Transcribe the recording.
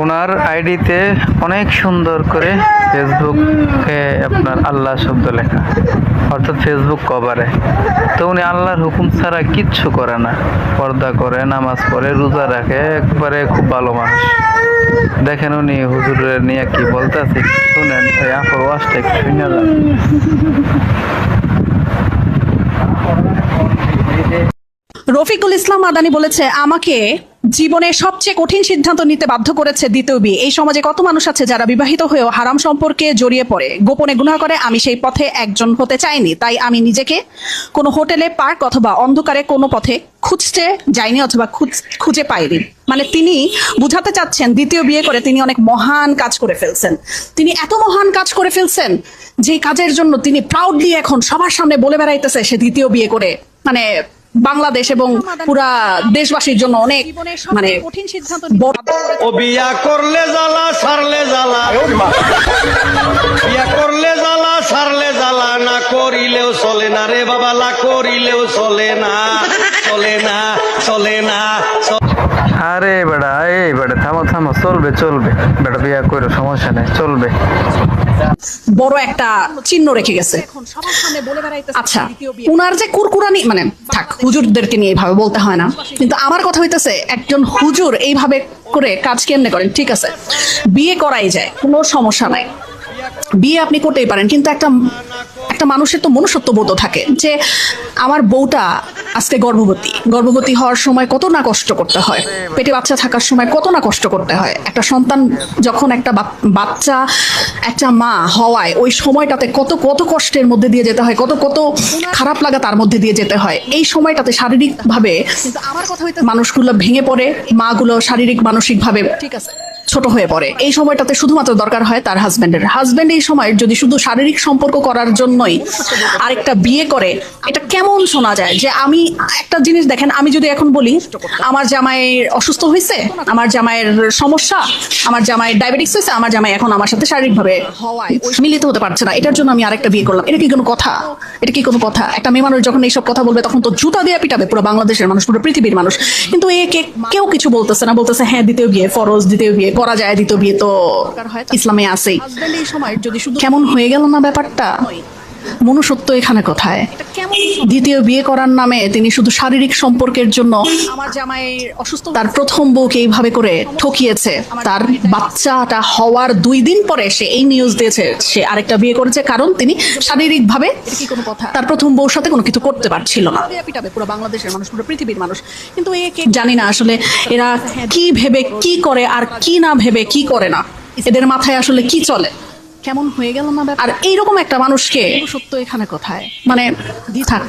ওনার আইডিতে অনেক সুন্দর করে ফেসবুকে আপনার আল্লাহ শব্দ লেখা, অর্থাৎ ফেসবুক কভারে। তো উনি আল্লাহর হুকুম ছাড়া কিচ্ছু করে না, পর্দা করে, নামাজ পড়ে, রোজা রাখে, একবারে খুব ভালো মানুষ। দেখেন উনি হুজুরের নিয়ে কি বলতেছে, শুনেন। এই আফর ওয়াজটা একটু শুনে যান। রফিকুল ইসলাম মাদানী বলেছে, আমাকে জীবনে সবচেয়ে কঠিন সিদ্ধান্ত নিতে বাধ্য করেছে দ্বিতীয় বিয়ে। এই সমাজে কত মানুষ আছে যারা বিবাহিত হয়েও হারাম সম্পর্কে জড়িয়ে পড়ে, গোপনে গুনাহ করে। আমি সেই পথে একজন হতে চাইনি, তাই আমি নিজেকে কোনো হোটেলে, পার্ক অথবা অন্ধকারে কোনো পথে খুঁজতে যাইনি অথবা খুঁজে পাইনি। মানে তিনি বুঝাতে চাচ্ছেন দ্বিতীয় বিয়ে করে তিনি অনেক মহান কাজ করে ফেলছেন। তিনি এত মহান কাজ করে ফেলছেন যে কাজের জন্য তিনি প্রাউডলি এখন সবার সামনে বলে বেড়াইতেছে সে দ্বিতীয় বিয়ে করে। মানে বাংলাদেশ এবং পুরা দেশবাসীর জন্য অনেক মানে কঠিন সিদ্ধান্ত। ও বিয়া করলে জ্বালা, সারলে জ্বালা, বিয়া করলে জ্বালা, সারলে জ্বালা, না করিলেও চলে না রে বাবা, না করিলেও চলে না, চলে না, চলে না। আরে বেটা, এই বেটা থামো থামো, চলবে চলবে বেটা, বিয়া করো, সমস্যা নেই, চলবে। বড় একটা চিহ্ন রেখে গেছে। আচ্ছা, উনার যে কুরকুরানি, মানে থাক, হুজুরদেরকে নিয়ে এইভাবে বলতে হয় না, কিন্তু আমার কথা হইতেছে একজন হুজুর এইভাবে করে কাজ কেমনে করেন? ঠিক আছে, বিয়ে করাই যায়, কোনো সমস্যা নাই, বিয়ে আপনি করতেই পারেন, কিন্তু একটা মানুষের তো মনুষ্যত্ব বোধ থাকে যে আমার বউটা আজকে গর্ভবতী হওয়ার সময় কত না কষ্ট করতে হয়, পেটে বাচ্চা থাকার সময় কত না কষ্ট করতে হয়, একটা সন্তান যখন একটা বাচ্চা একটা মা হওয়ায় ওই সময়টাতে কত কত কষ্টের মধ্যে দিয়ে যেতে হয়, কত কত খারাপ লাগা তার মধ্যে দিয়ে যেতে হয়। এই সময়টাতে শারীরিকভাবে মানুষগুলো ভেঙে পড়ে, মাগুলো শারীরিক মানসিকভাবে ঠিক আছে ছোট হয়ে পড়ে। এই সময়টাতে শুধুমাত্র দরকার হয় তার হাজবেন্ড এই সময় যদি শুধু শারীরিক সম্পর্ক করার জন্যই আরেকটা বিয়ে করে, এটা কেমন শোনা যায়? যে আমি একটা জিনিস দেখেন, আমি যদি এখন বলি আমার জামাইয়ের অসুস্থ হয়েছে, আমার জামাইয়ের সমস্যা, আমার জামাইয়ের ডায়াবেটিস হয়েছে, আমার জামাই এখন আমার সাথে শারীরিকভাবে মিলিত হতে পারছে না, এটার জন্য আমি আরেকটা বিয়ে করলাম, এটা কি কোনো কথা? এটা কি কোনো কথা? একটা মেয়ে মানুষ যখন এইসব কথা বলবে তখন তো জুতা দিয়ে পিটাবে পুরো বাংলাদেশের মানুষ, পুরো পৃথিবীর মানুষ। কিন্তু কেউ কিছু বলতেছে না, বলতেছে হ্যাঁ দ্বিতীয় বিয়ে ফরজ, দ্বিতীয় বিয়ে করা যায়, দ্বিতীয় বিয়ে তো ইসলামে আছেই। কেমন হয়ে গেল না ব্যাপারটা? মনুষ্যত্ব এখানে কোথায়? দ্বিতীয় বিয়ে করার নামে তিনি শুধু শারীরিক সম্পর্কের জন্য আমার জামাইয়ের অসুস্থ, তার প্রথম বউকে এইভাবে করে ঠকিয়েছে। তার বাচ্চাটা হওয়ার 2 দিন পরে সে এই নিউজ দিয়েছে সে আরেকটা বিয়ে করেছে, কারণ তিনি শারীরিকভাবে তার প্রথম বউর সাথে কোনো কিছু করতে পারছিল না। পুরো বাংলাদেশের মানুষ, পুরো পৃথিবীর মানুষ। কিন্তু জানি না আসলে এরা কি ভেবে কি করে আর কি না ভেবে কি করে না, এদের মাথায় আসলে কি চলে? কেমন হয়ে গেল না? আর এইরকম একটা মানুষকে সত্য এখানে কোথায়? মানে থাক,